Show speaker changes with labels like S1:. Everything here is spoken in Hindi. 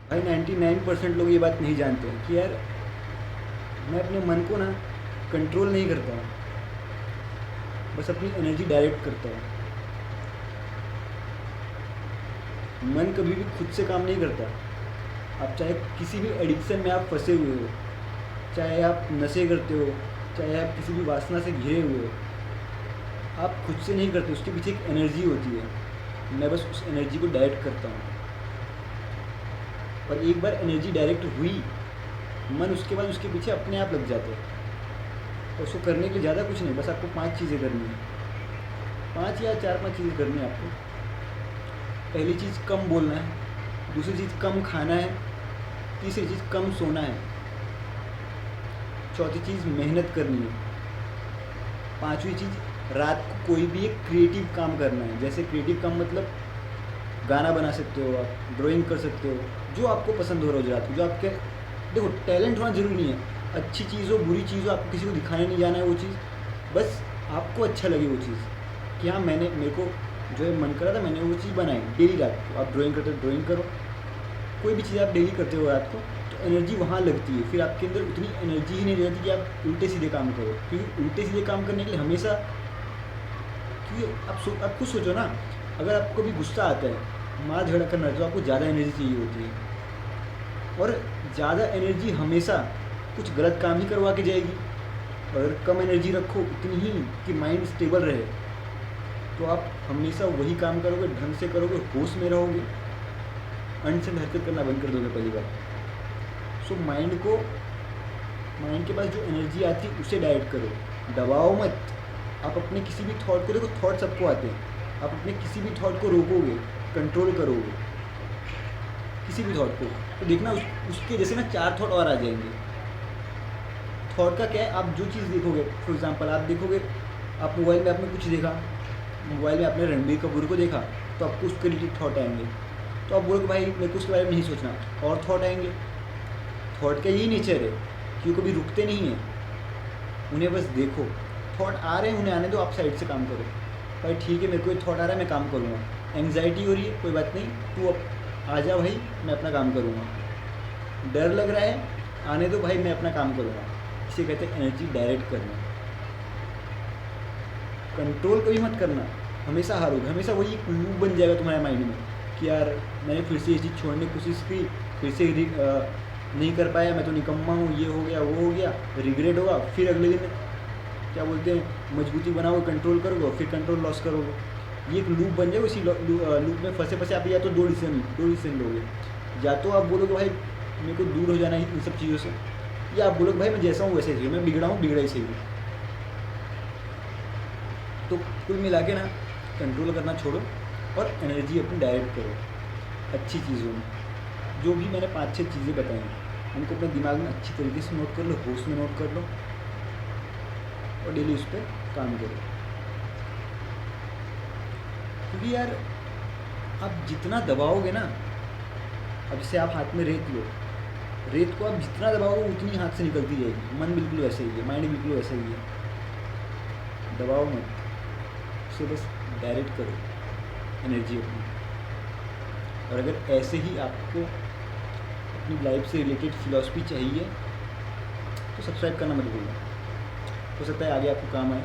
S1: भाई 99% लोग ये बात नहीं जानते हैं कि यार मैं अपने मन को ना कंट्रोल नहीं करता हूँ, बस अपनी एनर्जी डायरेक्ट करता हूँ। मन कभी भी खुद से काम नहीं करता। आप चाहे किसी भी एडिक्शन में आप फंसे हुए हो, चाहे आप नशे करते हो, चाहे आप किसी भी वासना से घिरे हुए हो, आप खुद से नहीं करते, उसके पीछे एक एनर्जी होती है। मैं बस उस एनर्जी को डायरेक्ट करता हूँ। और एक बार एनर्जी डायरेक्ट हुई, मन उसके बाद उसके पीछे अपने आप लग जाता है। और उसको करने के लिए ज़्यादा कुछ नहीं, बस आपको 5 चीज़ें करनी है। 5 या 4-5 चीज़ें करनी है आपको। पहली चीज़ कम बोलना है, दूसरी चीज़ कम खाना है, तीसरी चीज़ कम सोना है, चौथी चीज़ मेहनत करनी है, पांचवी चीज़ रात को कोई भी एक क्रिएटिव काम करना है। जैसे क्रिएटिव काम मतलब गाना बना सकते हो आप, ड्राइंग कर सकते हो, जो आपको पसंद हो रोज़ रात को, जो आपके, देखो टैलेंट होना ज़रूरी नहीं है, अच्छी चीज़ हो बुरी चीज़ हो, आपको किसी को दिखाने नहीं जाना है वो चीज़, बस आपको अच्छा लगे वो चीज़ कि हाँ मैंने, मेरे को जो है मन करा था मैंने वो चीज़ बनाई। डेली रात को आप ड्राइंग करते हो ड्राइंग करो, कोई भी चीज़ आप डेली करते हो रात को, तो एनर्जी वहाँ लगती है। फिर आपके अंदर उतनी एनर्जी ही नहीं रहती कि आप उल्टे सीधे काम करो, क्योंकि उल्टे सीधे काम करने के लिए हमेशा, क्योंकि आप खुद सोचो ना, अगर आपको भी गुस्सा आता है, मार झगड़ा करना है, तो आपको ज़्यादा एनर्जी चाहिए होती है। और ज़्यादा एनर्जी हमेशा कुछ गलत काम ही करवा के जाएगी। और अगर कम एनर्जी रखो उतनी ही कि माइंड स्टेबल रहे, तो आप हमेशा वही काम करोगे, ढंग से करोगे, होश में रहोगे, अनशन हरकत करना बंद कर दोगे पहली बार। सो माइंड के पास जो एनर्जी आती है उसे डायरेक्ट करो, दबाओ मत। आप अपने किसी भी थॉट को, देखो थॉट सबको आते हैं, आप अपने किसी भी थॉट को रोकोगे, कंट्रोल करोगे किसी भी थॉट को, तो देखना उसके जैसे ना 4 थॉट और आ जाएंगे। थॉट का क्या है, आप जो चीज़ देखोगे, फॉर एग्जांपल आप देखोगे, आप मोबाइल में आपने कुछ देखा, मोबाइल में आपने रणबीर कपूर को देखा, तो आपको उसके रिलेटेड थॉट आएंगे, तो आप बोलोगे भाई मेरे को उसके बारे में नहीं सोचना, और थॉट आएंगे। थॉट का यही नेचर है कि वो कभी रुकते नहीं हैं, उन्हें बस देखो। थॉट आ रहे हैं, उन्हें आने दो, आप साइड से काम करो। भाई ठीक है, मेरे को एक थॉट आ रहा है, मैं काम करूँगा। एंग्जाइटी हो रही है, कोई बात नहीं, तू अब आ जा भाई, मैं अपना काम करूँगा। डर लग रहा है, आने दो भाई, मैं अपना काम करूँगा। इसे कहते हैं एनर्जी डायरेक्ट करना। कंट्रोल कभी मत करना, हमेशा हारोगे, हमेशा वही एक लूप बन जाएगा तुम्हारे माइंड में कि यार मैंने फिर से ये चीज़ छोड़ने की कोशिश की, फिर से नहीं कर पाया, मैं तो निकम्मा हूँ, ये हो गया वो हो गया, रिग्रेट होगा। फिर अगले दिन क्या बोलते हैं, मजबूती बनाओगे, कंट्रोल करोगे, फिर कंट्रोल लॉस करोगे। ये एक लूप बन जाएगा। उसी लूप में फंसे फंसे आप या तो दो डिसीजन लोगे। या तो आप बोलोगे भाई मेरे को दूर हो जाना है इन सब चीज़ों से, या आप बोलोगे भाई मैं जैसा हूँ वैसे ही हूँ, मैं बिगड़ा हूँ बिगड़ा ही सही हूँ। तो कुल मिला के ना, कंट्रोल करना छोड़ो और एनर्जी अपनी डायरेक्ट करो अच्छी चीज़ों में। जो भी मैंने 5-6 चीज़ें बताई हैं, उनको अपने दिमाग में अच्छी तरीके से नोट कर लो, होश में नोट कर लो, और डेली उस पर काम करो। क्योंकि यार आप जितना दबाओगे ना, अब जैसे आप हाथ में रेत लो, रेत को आप जितना दबाओगे उतनी हाथ से निकलती जाएगी। मन बिल्कुल वैसे ही है, माइंड बिल्कुल वैसे ही है। दबाओ मत, उसे बस डायरेक्ट करो एनर्जी अपनी। और अगर ऐसे ही आपको अपनी लाइफ से रिलेटेड फ़िलॉसफी चाहिए, तो सब्सक्राइब करना मत भूलना। हो सकता है आगे आपको काम आए।